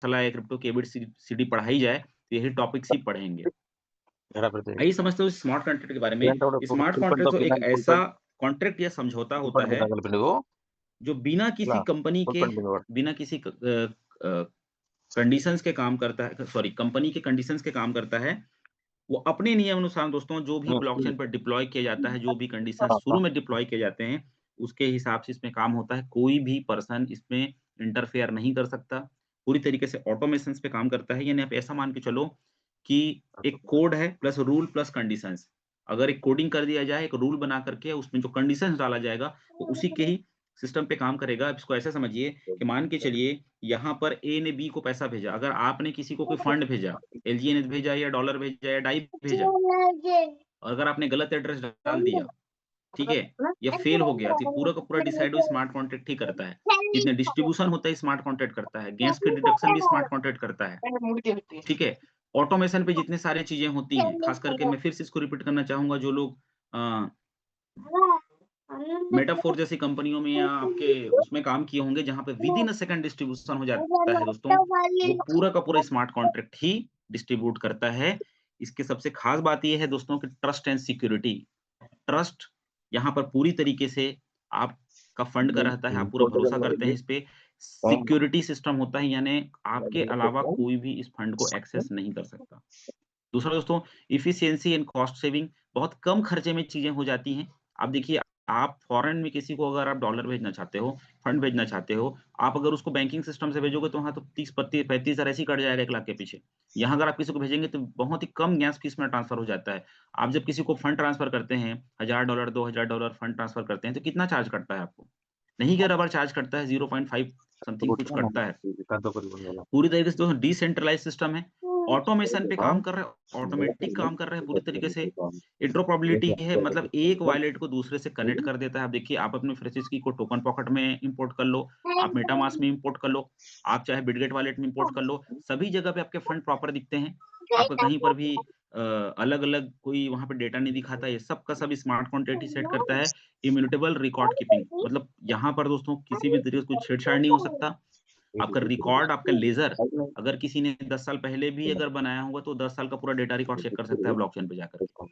सलाह या क्रिप्टो की एबीसीडी पढ़ाई जाए तो यही टॉपिक्स ही पढ़ेंगे। आइए समझते हैं स्मार्ट कॉन्ट्रैक्ट के बारे में। स्मार्ट कॉन्ट्रैक्ट तो एक ऐसा कॉन्ट्रैक्ट या समझौता होता है जो बिना किसी कंडीशंस के काम करता है, सॉरी कंपनी के कंडीशंस के काम करता है। वो अपने नियम अनुसार दोस्तों जो भी ब्लॉकचेन पर डिप्लॉय किया जाता है, जो भी कंडीशंस शुरू में डिप्लॉय किए जाते हैं, उसके हिसाब से इसमें काम होता है। कोई भी पर्सन इसमें इंटरफेयर नहीं कर सकता। पूरी तरीके से ऑटोमेशंस पे काम करता है। यानी आप ऐसा मान के चलो कि एक कोड है प्लस रूल प्लस कंडीशंस। अगर एक कोडिंग कर दिया जाए, एक रूल बना करके उसमें जो कंडीशंस डाला जाएगा, वो उसी के ही सिस्टम पे काम करेगा। आप इसको ऐसे समझिए कि मान के चलिए यहाँ पर ए ने बी को पैसा भेजा। अगर आपने किसी को कोई फंड भेजा, एलजीए ने भेजा या डॉलर भेजा या डाई भेजा, और अगर आपने गलत एड्रेस डाल दिया, ठीक है? या फेल हो गया, तो पूरा का पूरा डिसाइड वो स्मार्ट कॉन्ट्रैक्ट ही करता है। जितने डिस्ट्रीब्यूशन होता है स्मार्ट कॉन्ट्रैक्ट करता है, गैस के डिडक्शन भी स्मार्ट कॉन्ट्रैक्ट करता है, ठीक है? ऑटोमेशन पे जितनी सारी चीज़ें होती हैं, खास करके मैं फिर से इसको रिपीट करना चाहूँगा जो लोग अ, मेटाफोर जैसी कंपनियों में या आपके उसमें काम किए होंगे जहाँ पे विदिन अ सेकंड डिस्ट्रीब्यूशन हो जाता है दोस्तों, वो पूरा का पूरा स्मार्ट कॉन्ट्रैक्ट ही डिस्ट्रीब्यूट करता है। इसकी सबसे खास बात ये है दोस्तों कि ट्रस्ट एंड सिक्योरिटी। ट्रस्ट यहाँ पर पूरी तरीके से आपका फंड का रहता है, आप पूरा भरोसा करते हैं इस पे। सिक्योरिटी सिस्टम होता है यानी आपके अलावा कोई भी इस फंड को एक्सेस नहीं कर सकता। दूसरा दोस्तों एफिशिएंसी एंड कॉस्ट सेविंग, बहुत कम खर्चे में चीज़ें हो जाती हैं। आप देखिए आप फॉरेन में किसी को अगर आप डॉलर भेजना चाहते हो, फंड भेजना चाहते हो, आप अगर उसको बैंकिंग सिस्टम से भेजोगे तो वहाँ तो 30-35 हज़ार ऐसे ही कट जाएगा 1 लाख के पीछे। यहाँ अगर आप किसी को भेजेंगे तो बहुत ही कम गैस फीस में ट्रांसफर हो जाता है। आप जब किसी को फंड ट्रांसफर करते हैं, $1000 $2000 फंड ट्रांसफर करते हैं तो कितना चार्ज कटता है आपको? नहीं के बराबर चार्ज कटता है 0.5 समथिंग कुछ कटता है। पूरी तरीके से जो डिसेंट्रलाइज़ सिस्टम है, ऑटोमेशन पे काम कर रहा है, ऑटोमेटिक काम कर रहा है पूरी तरीके से। इंटरऑपरेबिलिटी है मतलब एक वॉलेट को दूसरे से कनेक्ट कर देता है। आप देखिए आप अपने फ्रेसिस्की को टोकन पॉकेट में इंपोर्ट कर लो, आप मेटामास्क में इंपोर्ट कर लो, आप चाहे बिटगेट वॉलेट में इंपोर्ट कर लो, सभी जगह पे आपके फंड प्रॉपर दिखते हैं। आपका कहीं पर भी अलग-अलग कोई वहाँ पे डेटा नहीं दिखाता, ये सब का सब स्मार्ट कॉन्ट्रैक्ट ही सेट करता है। इम्यूटेबल रिकॉर्ड कीपिंग मतलब यहाँ पर दोस्तों किसी भी तरीके से कोई छेड़छाड़ नहीं हो सकता। आपका रिकॉर्ड, आपका लेज़र अगर किसी ने 10 साल पहले भी अगर बनाया होगा तो 10 साल का पूरा डेटा रिकॉर्ड चेक कर सकता है ब्लॉकचेन पे जाकर के।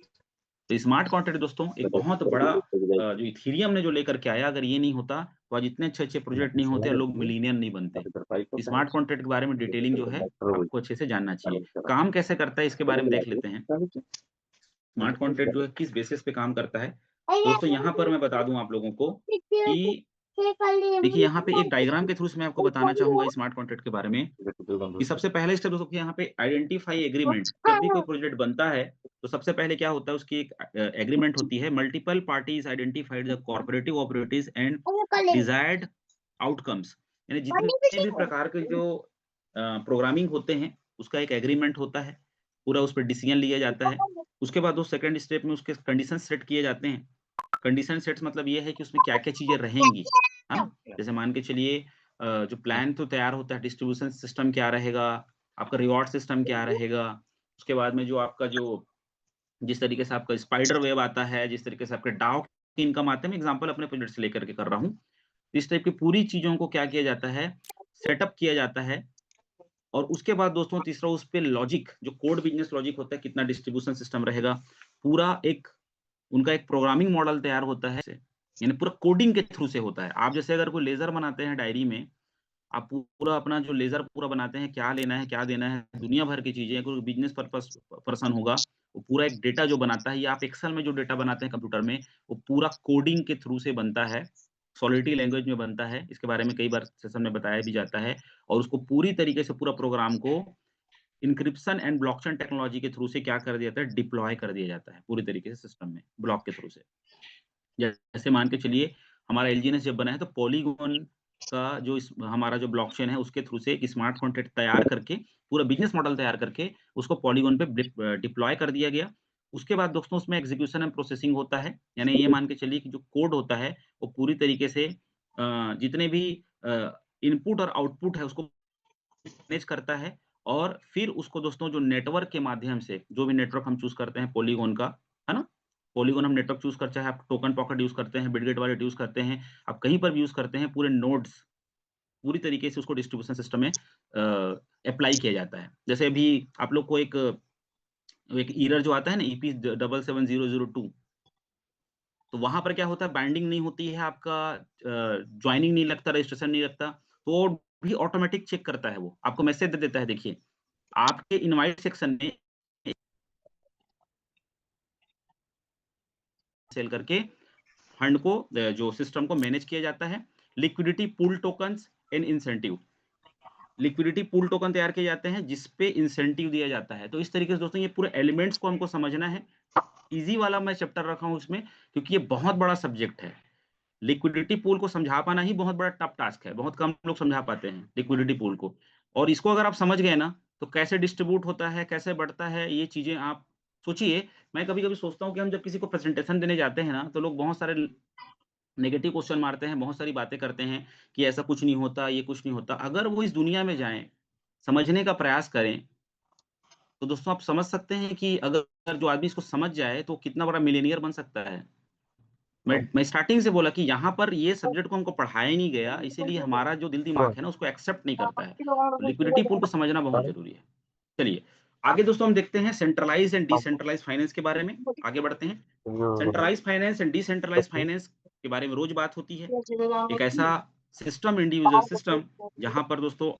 तो स्मार्ट कॉन्ट्रैक्ट दोस्तों एक बहुत बड़ा जो इथेरियम ने जो लेकर के आया, अगर ये नहीं होता तो आज इतने अच्छे-अच्छे प्रोजेक्ट नहीं होते और लोग मिलियनेयर नहीं बनते। स्मार्ट कॉन्ट्रैक्ट के बारे में डिटेलिंग जो है आपको अच्छे से जानना चाहिए। काम कैसे करता है इसके बारे में देख लेते हैं। स्मार्ट कॉन्ट्रैक्ट जो है किस बेसिस पे काम करता है? दोस्तों यहाँ पर मैं बता दूँ आप लोगों को कि देखिए यहाँ पे एक डायग्राम के थ्रू से मैं आपको बताना चाहूँगा स्मार्ट कॉन्ट्रैक्ट के बारे में, कि सबसे पहले स्टेप दोस्तों कि यहाँ पे आइडेंटिफाई एग्रीमेंट जब भी कोई प्रोजेक्ट बनता है, तो सबसे पहले क्या होता है उसकी एक एग्रीमेंट होती है, multiple parties identified the cooperative operatives and desired outcomes. यानी जितने भी प्रकार के जो प्रोग्रामिंग होते हैं, उसका एक एग्रीमेंट होता है, पूरा उस पे डिसीजन लिया जाता है। उसके बाद वो सेकंड स्टेप में उसके कंडीशन सेट किए जाते हैं। कंडीशन सेट्स मतलब ये है कि उसमें क्या-क्या चीज़ें रहेंगी, है ना? जैसे मान के चलिए जो प्लान तो तैयार होता है, डिस्ट्रीब्यूशन सिस्टम क्या रहेगा, आपका रिवॉर्ड सिस्टम क्या रहेगा, उसके बाद में जो आपका जो जिस तरीके से आपका स्पाइडर वेव आता है, जिस तरीके से आपके डाउ की इनकम आते हैं, मैं एग्ज़ाम्पल अपने प्रोजेक्ट से लेकर के कर रहा हूँ। इस टाइप की पूरी चीज़ों को क्या किया जाता है, सेटअप किया जाता है और उसके बाद दोस्तों तीसरा उस पे लॉजिक जो कोड बिज़नेस लॉजिक होता है, कितना डिस्ट्रीब्यूशन सिस्टम रहेगा, पूरा एक उनका एक प्रोग्रामिंग मॉडल तैयार होता है, यानी पूरा कोडिंग के थ्रू से होता है। आप जैसे अगर कोई लेज़र बनाते हैं डायरी में, आप पूरा अपना जो लेज़र पूरा बनाते हैं, क्या लेना है, क्या देना है, दुनिया भर की चीज़ें, कोई बिज़नेस पर्सन होगा, वो पूरा एक डेटा जो बनाता है या आप एक्सेल में जो डेटा बनाते हैं कंप्यूटर में, वो पूरा कोडिंग के थ्रू से बनता है, सॉलिडिटी लैंग्वेज में बनता है। इसके बारे में कई बार सेशन में बताया भी जाता है और उसको पूरी तरीके से पूरा प्रोग्राम को एन्क्रिप्शन एंड ब्लॉकचेन टेक्नोलॉजी के थ्रू से क्या कर दिया जाता है, डिप्लॉय कर दिया जाता है पूरी तरीके से सिस्टम में, ब्लॉक के थ्रू से। जैसे मान के चलिए हमारा एलजीएनएस जब बना है तो पॉलीगॉन का जो इस हमारा जो ब्लॉकचेन है उसके थ्रू से एक स्मार्ट कॉन्ट्रैक्ट तैयार करके, पूरा बिज़नेस मॉडल तैयार करके उसको पॉलीगॉन पे डिप्लॉय कर दिया गया। उसके बाद दोस्तों उसमें एग्ज़ीक्यूशन एंड प्रोसेसिंग होता है। यानी ये मान के चलिए कि जो कोड होता है वो पूरी तरीके से जितने भी इनपुट और आउटपुट है उसको मैनेज करता है और फिर उसको दोस्तों जो नेटवर्क के माध्यम से जो भी नेटवर्क हम चूज़ करते हैं पॉलीगॉन का, है ना? पॉलीगॉन हम नेटवर्क चूज़ करते हैं, आप टोकन पॉकेट यूज़ करते हैं, बिटगेट वॉलेट यूज़ करते हैं, आप कहीं पर भी यूज़ करते हैं, पूरे नोड्स पूरी तरीके से उसको डिस्ट्रीब्यूशन सिस्टम में अप्लाई किया जाता है। जैसे अभी आप लोग को एक ईरर जो आता है ना ईपी 77002, तो वहां पर क्या होता है, बाइंडिंग नहीं होती है, आपका ज्वाइनिंग नहीं लगता, रजिस्ट्रेशन नहीं लगता, तो वो भी ऑटोमेटिक चेक करता है, वो आपको मैसेज दे देता है। देखिए आपके इनवाइट सेक्शन में सेल करके फंड को जो सिस्टम को मैनेज किया जाता है। Liquidity pool tokens and incentive, liquidity pool token तैयार किए जाते हैं जिसपे इंसेंटिव दिया जाता है। तो इस तरीके से दोस्तों ये पूरे एलिमेंट्स को हमको समझना है। इजी वाला मैं चैप्टर रखा हूं इसमें क्योंकि ये बहुत बड़ा सब्जेक्ट है। लिक्विडिटी पूल को समझा पाना ही बहुत बड़ा टफ टास्क है, बहुत कम लोग समझा पाते हैं लिक्विडिटी पूल को। और इसको अगर आप समझ गए ना, तो कैसे डिस्ट्रीब्यूट होता है, कैसे बढ़ता है, ये चीजें आप सोचिए। मैं कभी कभी सोचता हूँ कि हम जब किसी को प्रेजेंटेशन देने जाते हैं ना, तो लोग बहुत सारे नेगेटिव क्वेश्चन मारते हैं, बहुत सारी बातें करते हैं कि ऐसा कुछ नहीं होता, ये कुछ नहीं होता। अगर वो इस दुनिया में जाएं, समझने का प्रयास करें, तो दोस्तों आप समझ सकते हैं कि अगर जो आदमी इसको समझ जाए तो कितना बड़ा मिलियनियर बन सकता है। मैं स्टार्टिंग से बोला कि यहाँ पर ये सब्जेक्ट को हमको पढ़ाया ही नहीं गया, इसीलिए हमारा जो दिल दिमाग है ना उसको एक्सेप्ट नहीं करता है। तो लिक्विडिटी पूल को समझना बहुत जरूरी है। चलिए आगे दोस्तों हम देखते हैं सेंट्रलाइज एंड डिसेंट्रलाइज फाइनेंस के बारे में, आगे बढ़ते हैं। Centralize finance and decentralize finance के बारे में रोज बात होती है। एक ऐसा सिस्टम, इंडिविजुअल सिस्टम, जहां पर दोस्तों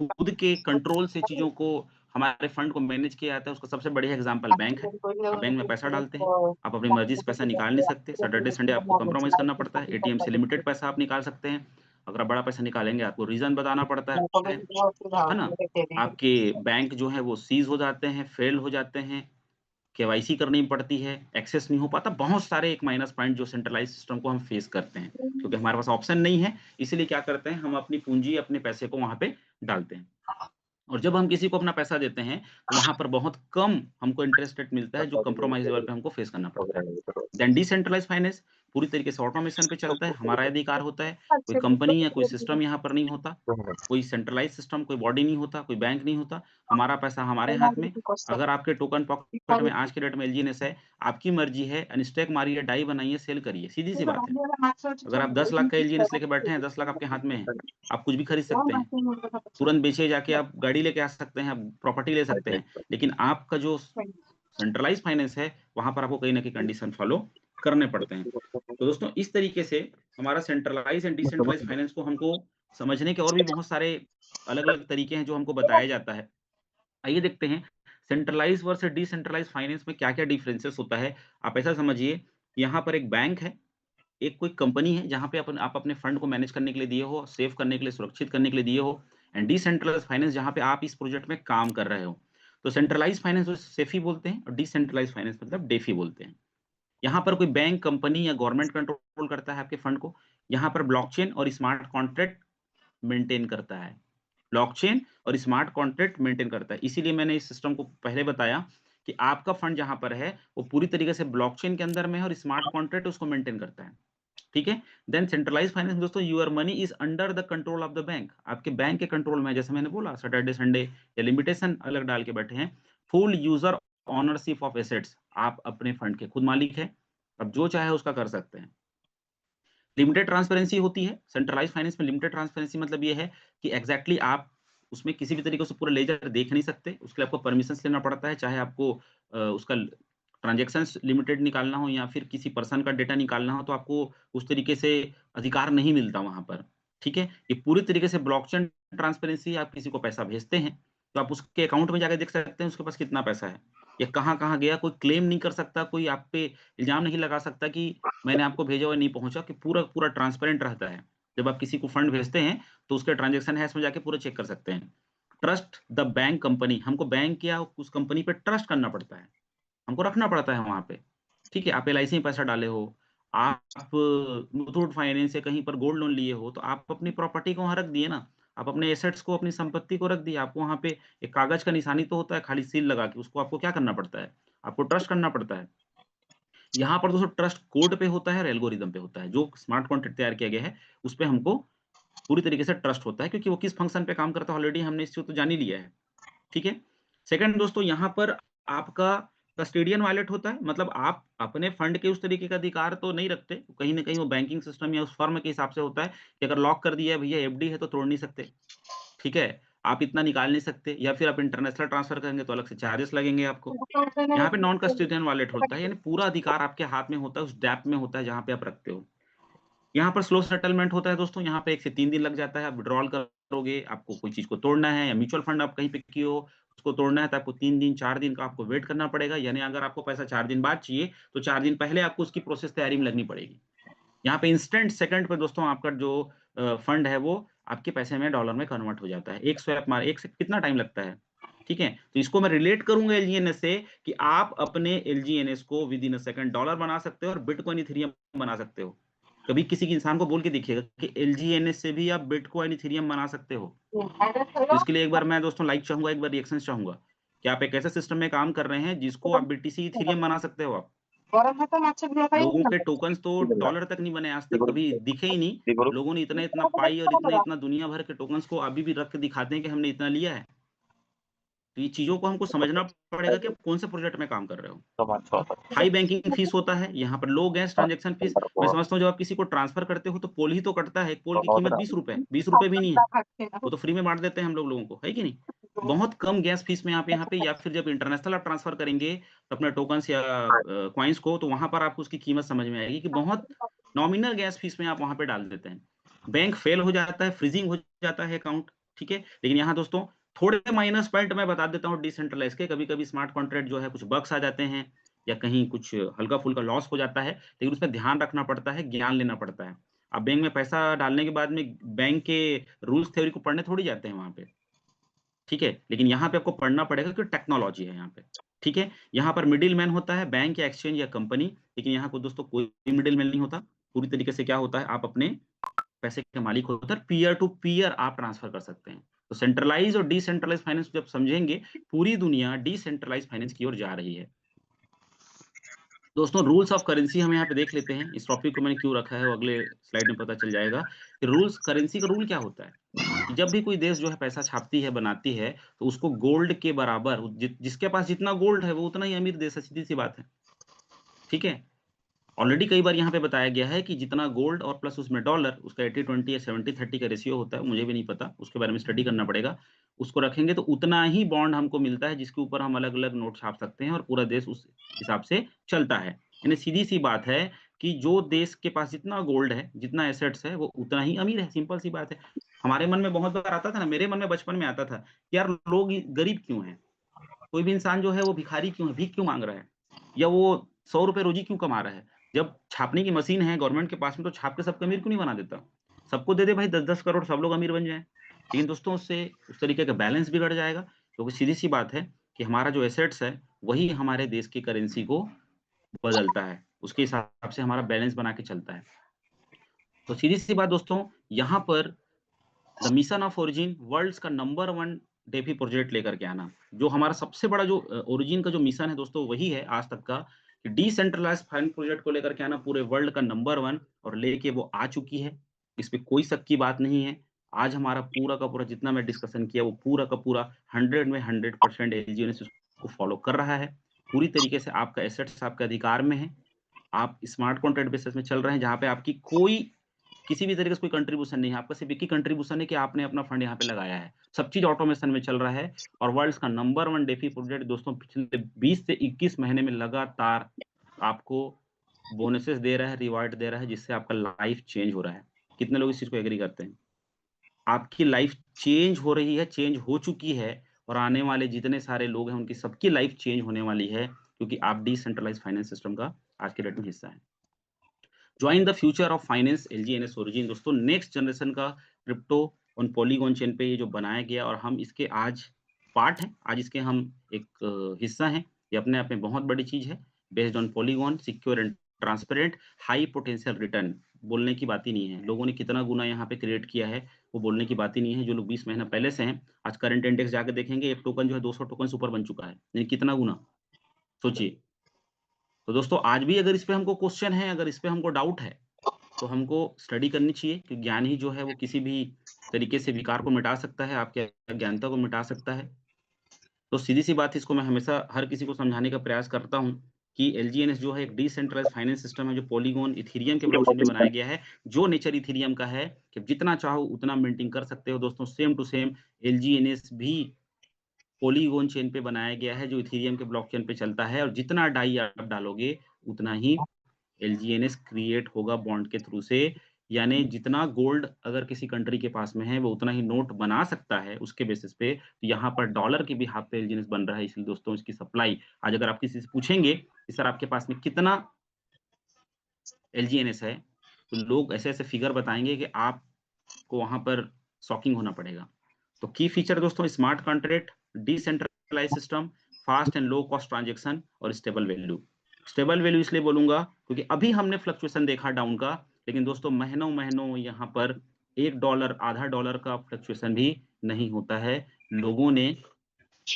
खुद के कंट्रोल से चीजों को, हमारे फंड को मैनेज किया जाता है। उसका सबसे बढ़िया एग्जांपल बैंक है। आप बैंक में पैसा डालते हैं, आप अपनी मर्जी से पैसा निकाल नहीं सकते, सैटरडे संडे आपको कंप्रोमाइज करना पड़ता है। एटीएम से लिमिटेड पैसा आप निकाल सकते हैं, अगर बड़ा पैसा निकालेंगे आपको रीजन बताना पड़ता है ना। आपके बैंक जो है वो सीज हो जाते हैं, फेल हो जाते हैं, केवाईसी करनी पड़ती है, एक्सेस नहीं हो पाता। बहुत सारे एक माइनस पॉइंट जो सेंट्रलाइज सिस्टम को हम फेस करते हैं, क्योंकि हमारे पास ऑप्शन नहीं है। इसीलिए क्या करते हैं, हम अपनी पूंजी, अपने पैसे को वहां पे डालते हैं। और जब हम किसी को अपना पैसा देते हैं, तो वहां पर बहुत कम हमको इंटरेस्ट रेट मिलता है, जो कंप्रोमाइज लेवल पे हमको फेस करना पड़ता है। देन डिसेंट्रलाइज फाइनेंस पूरी तरीके से ऑटोमेशन पे चलता है, हमारा अधिकार होता है, कोई कंपनी या कोई सिस्टम यहाँ पर नहीं होता, कोई सेंट्रलाइज सिस्टम, कोई बॉडी नहीं होता, कोई बैंक नहीं होता। हमारा पैसा हमारे हाथ में। अगर आपके टोकन पॉकेट में आज के डेट में एलजीएनएस है, आपकी मर्जी है, अनस्टैक मारिए, डाई बनाइए, सेल करिए, सीधी सी बात है। अगर आप 10 लाख का एलजीएनएस लेके बैठे हैं, 10 लाख आपके हाथ में है, आप कुछ भी खरीद सकते हैं, तुरंत बेचे जाके आप गाड़ी लेके आ सकते हैं, आप प्रॉपर्टी ले सकते हैं। लेकिन आपका जो सेंट्रलाइज फाइनेंस है, वहां पर आपको कहीं ना कहीं कंडीशन फॉलो करने पड़ते हैं। तो दोस्तों इस तरीके से हमारा सेंट्रलाइज एंड डिसेंट्रलाइज फाइनेंस को हमको समझने के और भी बहुत सारे अलग अलग तरीके हैं जो हमको बताया जाता है। आइए देखते हैं सेंट्रलाइज वर्सेस डिसेंट्रलाइज फाइनेंस में क्या क्या डिफरेंसेस होता है। आप ऐसा समझिए, यहाँ पर एक बैंक है, एक कोई कंपनी है जहाँ पे आप अपने फंड को मैनेज करने के लिए दिए हो, सेव करने के लिए, सुरक्षित करने के लिए दिए हो। एंड डिसेंट्रलाइज फाइनेंस जहाँ पे आप इस प्रोजेक्ट में काम कर रहे हो। तो सेंट्रलाइज फाइनेंस को सेफी बोलते हैं और डिसेंट्रलाइज फाइनेंस मतलब डेफी बोलते हैं। यहाँ पर कोई बैंक, कंपनी या गवर्नमेंट कंट्रोल करता है आपके फंड को। यहाँ पर ब्लॉकचेन और स्मार्ट कॉन्ट्रैक्ट मेंटेन करता है, ब्लॉकचेन और स्मार्ट कॉन्ट्रैक्ट मेंटेन करता है। इसीलिए मैंने इस सिस्टम को पहले बताया कि आपका फंड जहां पर है वो पूरी तरीके से ब्लॉकचेन के अंदर में है और स्मार्ट कॉन्ट्रैक्ट उसको मेंटेन करता है। ठीक है। देन सेंट्रलाइज फाइनेंस दोस्तों, your money is under the control of the bank, आपके बैंक के कंट्रोल में है। जैसे मैंने बोला सैटरडे संडे या लिमिटेशन अलग डाल के बैठे हैं। Full user ownership of assets, आप अपने फंड के खुद मालिक है, अब जो चाहे उसका कर सकते हैं। लिमिटेड ट्रांसपेरेंसी होती है सेंट्रलाइज फाइनेंस में। लिमिटेड ट्रांसपेरेंसी मतलब ये है कि एग्जैक्टली आप उसमें किसी भी तरीके से पूरा लेजर देख नहीं सकते, उसके लिए आपको परमिशन लेना पड़ता है। चाहे आपको उसका ट्रांजेक्शन लिमिटेड निकालना हो या फिर किसी पर्सन का डेटा निकालना हो, तो आपको उस तरीके से अधिकार नहीं मिलता वहां पर। ठीक है। ये पूरी तरीके से ब्लॉकचेन ट्रांसपेरेंसी। आप किसी को पैसा भेजते हैं तो आप उसके अकाउंट में जाकर देख सकते हैं उसके पास कितना पैसा है, या कहाँ कहाँ गया। कोई क्लेम नहीं कर सकता, कोई आप पे इल्जाम नहीं लगा सकता कि मैंने आपको भेजा और नहीं पहुंचा, कि पूरा पूरा ट्रांसपेरेंट रहता है। जब आप किसी को फंड भेजते हैं तो उसके ट्रांजेक्शन हैश में जाके पूरा चेक कर सकते हैं। ट्रस्ट द बैंक कंपनी, हमको बैंक या उस कंपनी पे ट्रस्ट करना पड़ता है, हमको रखना पड़ता है वहां पे। ठीक है। आप एलआईसी में पैसा डाले हो, आप मुथूट फाइनेंस से कहीं पर गोल्ड लोन लिए हो, तो आप अपनी प्रॉपर्टी को वहां रख दिए ना, आप अपने एसेट्स को, अपनी संपत्ति को रख दिए। आपको वहां पे एक कागज का निशानी तो होता है, खाली सील लगा के, उसको आपको क्या करना पड़ता है, आपको ट्रस्ट करना पड़ता है। यहाँ पर दोस्तों ट्रस्ट कोड पे होता है और एल्गोरिदम पे होता है। जो स्मार्ट कॉन्ट्रैक्ट तैयार किया गया है उस पे हमको पूरी तरीके से ट्रस्ट होता है, क्योंकि वो किस फंक्शन पे काम करता है ऑलरेडी हमने इसको तो जान ही लिया है। ठीक है। सेकंड दोस्तों, यहाँ पर आपका कस्टोडियन वॉलेट होता है, मतलब आप अपने फंड के उस तरीके का अधिकार तो नहीं रखते, कहीं ना कहीं वो बैंकिंग सिस्टम या उस फर्म के हिसाब से होता है कि अगर लॉक कर दिया है भैया, एफडी है तो तोड़ नहीं सकते। ठीक है। आप इतना निकाल नहीं सकते, या फिर आप इंटरनेशनल ट्रांसफर करेंगे तो अलग से चार्जेस लगेंगे आपको। यहाँ पे नॉन कस्टोडियन वॉलेट होता है, यानी पूरा अधिकार आपके हाथ में होता है, उस डैप में होता है जहाँ पे आप रखते हो। यहाँ पर स्लो सेटलमेंट होता है दोस्तों, यहाँ पे 1 से 3 दिन लग जाता है। आप विड्रॉल करोगे, आपको कोई चीज़ को तोड़ना है, या म्यूचुअल फंड आप कहीं पे किए हो, उसको तोड़ना है तो आपको 3 दिन, 4 दिन का आपको वेट करना पड़ेगा। यानी अगर आपको पैसा 4 दिन बाद चाहिए, तो 4 दिन पहले आपको उसकी प्रोसेस तैयारी में लगनी पड़ेगी। यहाँ पे इंस्टेंट सेकंड पे दोस्तों आपका जो फंड है वो आपके पैसे में डॉलर में कन्वर्ट हो जाता है। एक स्वैप मार एक से कितना टाइम लगता है, ठीक है? तो इसको मैं रिलेट करूँगा एलजीएनएस से कि आप अपने एलजीएनएस को with in a second dollar बना सकते हो और बिटकॉइन, इथेरियम बना सकते हो। कभी किसी के इंसान को बोल के देखिएगा कि एलजीएनएस से भी आप बिटकॉइन, इथेरियम बना सकते हो। तो इसके लिए एक बार मैं दोस्तों लाइक चाहूँगा, एक बार रिएक्शंस चाहूँगा कि आप एक ऐसे सिस्टम में काम कर रहे हैं जिसको आप बीटीसी, इथेरियम बना सकते हो आप। लोगों के टोकन्स तो डॉलर तक नहीं बने, आज तक कभी दिखे ही नहीं। लोगों ने इतना-इतना पाई और इतना-इतना दुनिया भर के टोकन्स को अभी भी रख के दिखाते हैं कि हमने इतना लिया है। तो ये चीज़ों को हमको समझना पड़ेगा कि आप कौन से प्रोजेक्ट में काम कर रहे हो। हाई बैंकिंग फीस होता है, यहाँ पर लो गैस ट्रांज़ैक्शन फीस। मैं समझता हूँ जब आप किसी को ट्रांसफ़र करते हो तो पोल ही तो कटता है, एक पोल की कीमत ₹20 है, ₹20 भी नहीं है। वो तो फ्री में बाँट देते हैं हम लोगों को, है कि नहीं? बहुत कम गैस फीस में आप यहाँ पे, या फिर जब इंटरनेशनल आप ट्रांसफ़र करेंगे अपने टोकन्स या कॉइन्स को, तो वहाँ पर आपको उसकी कीमत समझ में आएगी कि बहुत नॉमिनल गैस फीस में आप वहाँ पे डाल देते हैं। बैंक फेल हो जाता है, फ्रीज़िंग हो जाता है अकाउंट, ठीक है? लेकिन यहाँ दोस्तों थोड़े माइनस पॉइंट मैं बता देता हूँ डिसेंट्रलाइज़ के। कभी-कभी स्मार्ट कॉन्ट्रैक्ट जो है कुछ बग्स आ जाते हैं, या कहीं कुछ हल्का-फुल्का लॉस हो जाता है, लेकिन उसमें ध्यान रखना पड़ता है, ज्ञान लेना पड़ता है। आप बैंक में पैसा डालने के बाद में बैंक के रूल्स थ्योरी को पढ़ने थोड़ी जाते हैं वहाँ पे, ठीक है? लेकिन यहाँ पे आपको पढ़ना पड़ेगा क्योंकि टेक्नोलॉजी है यहाँ पे, ठीक है? यहाँ पर मिडल मैन होता है, बैंक या एक्सचेंज या कंपनी, लेकिन यहाँ को दोस्तों कोई मिडल मैन नहीं होता। पूरी तरीके से क्या होता है, आप अपने पैसे के मालिक होकर पीयर टू पीयर आप ट्रांसफर कर सकते हैं। तो सेंट्रलाइज़ और डिसेंट्रलाइज़ फाइनेंस जब समझेंगे, पूरी दुनिया डिसेंट्रलाइज़ फाइनेंस की ओर जा रही है। दोस्तों रूल्स ऑफ करेंसी हम यहाँ पे देख लेते हैं। इस टॉपिक को मैंने क्यों रखा है वो अगले स्लाइड में पता चल जाएगा कि रूल्स, करेंसी का रूल क्या होता है। कि जब भी कोई देश जो है पैसा छापती है, बनाती है, तो उसको गोल्ड के बराबर जिसके पास जितना गोल्ड है वो उतना ही अमीर देश है, सीधी-सी बात है। ठीक है? ऑलरेडी कई बार यहाँ पे बताया गया है कि जितना गोल्ड और प्लस उसमें डॉलर, उसका 80-20 या 70-30 का रेशियो होता है, मुझे भी नहीं पता, उसके बारे में स्टडी करना पड़ेगा। उसको रखेंगे तो उतना ही बॉन्ड हमको मिलता है जिसके ऊपर हम अलग-अलग नोट छाप सकते हैं और पूरा देश उस हिसाब से चलता है। यानी सीधी-सी बात है कि जो देश के पास जितना गोल्ड है, जितना एसेट्स है, वो उतना ही अमीर है, सिंपल सी बात है। हमारे मन में बहुत बार आता था ना, मेरे मन में बचपन में आता था, कि यार लोग गरीब क्यों हैं? कोई भी इंसान जो है वो भिखारी क्यों है? भीख क्यों माँग रहा है? या वो ₹100 रोज़ी क्यों कमा रहा है? जब छापने की मशीन है गवर्नमेंट के पास में तो छाप के सबको अमीर क्यों नहीं बना देता? सबको दे दे भाई 10-10 करोड़, सब लोग अमीर बन जाएँ। लेकिन दोस्तों उससे उस तरीके का बैलेंस बिगड़ जाएगा, क्योंकि सीधी-सी बात है कि हमारा जो एसेट्स है वही हमारे देश की करेंसी को बदलता है। उसके हिसाब से हमारा बैलेंस बना के चलता है। तो सीधी-सी बात दोस्तों, यहाँ पर the mission of origin worlds का नंबर 1 डेफी प्रोजेक्ट लेकर के आना। जो हमारा सबसे बड़ा जो ओरिजिन का जो मिशन है दोस्तों वही है आज तक का, कि डिसेंट्रलाइज्ड फाइनेंस प्रोजेक्ट को लेकर के आना पूरे वर्ल्ड का नंबर 1, और लेके वो आ चुकी है। इसमें कोई शक की बात नहीं है। आज हमारा पूरा का पूरा जितना मैं डिस्कशन किया वो पूरा का पूरा 100 में 100% एलजीएनएस उसको फॉलो कर रहा है। पूरी तरीके से आपका एसेट्स आपके अधिकार में है। आप स्मार्ट कॉन्ट्रैक्ट बेसिस में चल रहे हैं जहाँ पे आपकी कोई किसी भी तरीके से कोई कंट्रीब्यूशन नहीं है, आपका सिर्फ एक ही कंट्रीब्यूशन है कि आपने अपना फंड यहाँ पे लगाया है। सब चीज़ ऑटोमेशन में चल रहा है, और वर्ल्ड्स का नंबर 1 डेफी प्रोजेक्ट दोस्तों पिछले 20 से 21 महीने में लगातार आपको बोनसेस दे रहा है, रिवार्ड दे रहा है, जिससे आपका लाइफ चेंज हो रहा है। कितने लोग इस चीज़ को एग्री करते हैं? आपकी लाइफ चेंज हो रही है, चेंज हो चुकी है, और आने वाले जितने सारे लोग हैं, उनकी सबकी लाइफ चेंज होने वाली है, क्योंकि आप डिसेंट्रलाइज्ड फाइनेंस सिस्टम का आज के डेट में हिस्सा हैं। Join the future of finance एलजीएनएस origin दोस्तों नेक्स्ट जनरेशन का क्रिप्टो ऑन पॉलीगॉन चेन पे ये जो बनाया गया, और हम इसके आज पार्ट हैं, आज इसके हम एक हिस्सा हैं। ये अपने आप में बहुत बड़ी चीज़ है। Based on polygon, secure and transparent, high potential return, बोलने की बात ही नहीं है। लोगों ने कितना गुना यहाँ पे क्रिएट किया है, वो बोलने की बात ही नहीं है। जो लोग 20 महीना पहले से हैं, आज करंट इंडेक्स जाके देखेंगे, एक टोकन जो है 200 टोकन से ऊपर बन चुका है। यानी कितना गुना, सोचिए। तो दोस्तों आज भी अगर इस पे हमको क्वेश्चन है, अगर इस पे हमको डाउट है, तो हमको स्टडी करनी चाहिए, कि ज्ञान ही जो है वो किसी भी तरीके से विकार को मिटा सकता है, आपकी अज्ञानता को मिटा सकता है। तो सीधी-सी बात है, इसको मैं हमेशा हर किसी को समझाने का प्रयास करता हूँ कि एलजीएनएस जो है एक डिसेंट्रलाइज्ड फाइनेंस सिस्टम है जो पॉलीगॉन इथेरियम के ब्लॉकचेन पे बनाया गया है। जो नेचर इथेरियम का है कि जितना चाहो उतना मिंटिंग कर सकते हो दोस्तों। सेम टू सेम एलजीएनएस भी पॉलीगॉन चेन पे बनाया गया है जो इथेरियम के ब्लॉकचेन पे चलता है, और जितना डाई आप डालोगे उतना ही एलजीएनएस क्रिएट होगा बॉन्ड के थ्रू से। यानी जितना गोल्ड अगर किसी कंट्री के पास में है वो उतना ही नोट बना सकता है उसके बेसिस पे। तो यहाँ पर डॉलर के भी हाथ पे एलजीएनएस बन रहा है, इसलिए दोस्तों इसकी सप्लाई आज अगर आप किसी से पूछेंगे कि सर आपके पास में कितना एलजीएनएस है, तो लोग ऐसे-ऐसे फिगर बताएँगे कि आपको वहाँ पर शॉकिंग होना पड़ेगा। तो की फीचर दोस्तों smart contract, decentralized system, fast and low cost transaction और स्टेबल वैल्यू। स्टेबल वैल्यू इसलिए बोलूँगा क्योंकि अभी हमने फ्लक्चुएशन देखा डाउन का, लेकिन दोस्तों महीनों-महीनों यहाँ पर $1 आधा डॉलर का फ्लक्चुएशन भी नहीं होता है। लोगों ने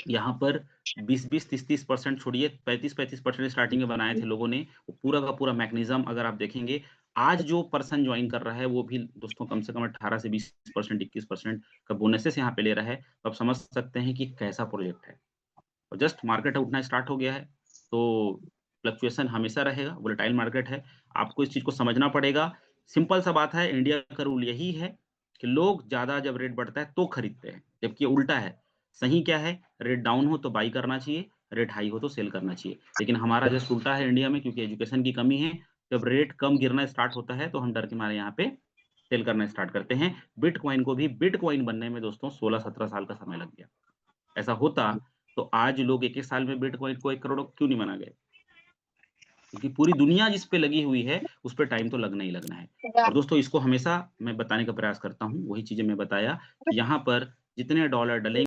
यहाँ पर 20-20, 30-30% छोड़िए 35-35% स्टार्टिंग में बनाए थे लोगों ने। वो पूरा का पूरा मैकेनिज़्म अगर आप देखेंगे, आज जो पर्सन जॉइन कर रहा है वो भी दोस्तों कम से कम 18 से 20%, 21% का बोनसेस यहाँ पे ले रहा है। तो आप समझ सकते हैं कि कैसा प्रोजेक्ट है। और जस्ट मार्केट उठना स्टार्ट हो गया है, तो फ्लक्चुएशन हमेशा रहेगा, वोलेटाइल मार्केट है। आपको इस चीज़ को समझना पड़ेगा। सिंपल सा बात है, इंडिया का रूल यही है कि लोग ज़्यादा जब रेट बढ़ता है तो खरीदते हैं, जबकि उल्टा है। सही क्या है, रेट डाउन हो तो बाई करना चाहिए, रेट हाई हो तो सेल करना चाहिए। लेकिन हमारा जस्ट उल्टा है इंडिया में, क्योंकि एजुकेशन की कमी है। जब रेट कम गिरना स्टार्ट होता है तो हम डर के मारे यहाँ पे सेल करना स्टार्ट करते हैं। बिटकॉइन को भी बिटकॉइन बनने में दोस्तों 16-17 साल का समय लग गया। ऐसा होता तो आज लोग 1-1 साल में बिटकॉइन को 1 करोड़ क्यों नहीं बना गए? क्योंकि पूरी दुनिया जिस पे लगी हुई है, उस पे टाइम तो लगना ही लगना है। और दोस्तों इसको हमेशा मैं बताने का प्रयास करता हूँ, वही चीज़ें मैं बताया कि यहाँ पर जितने डॉलर डलें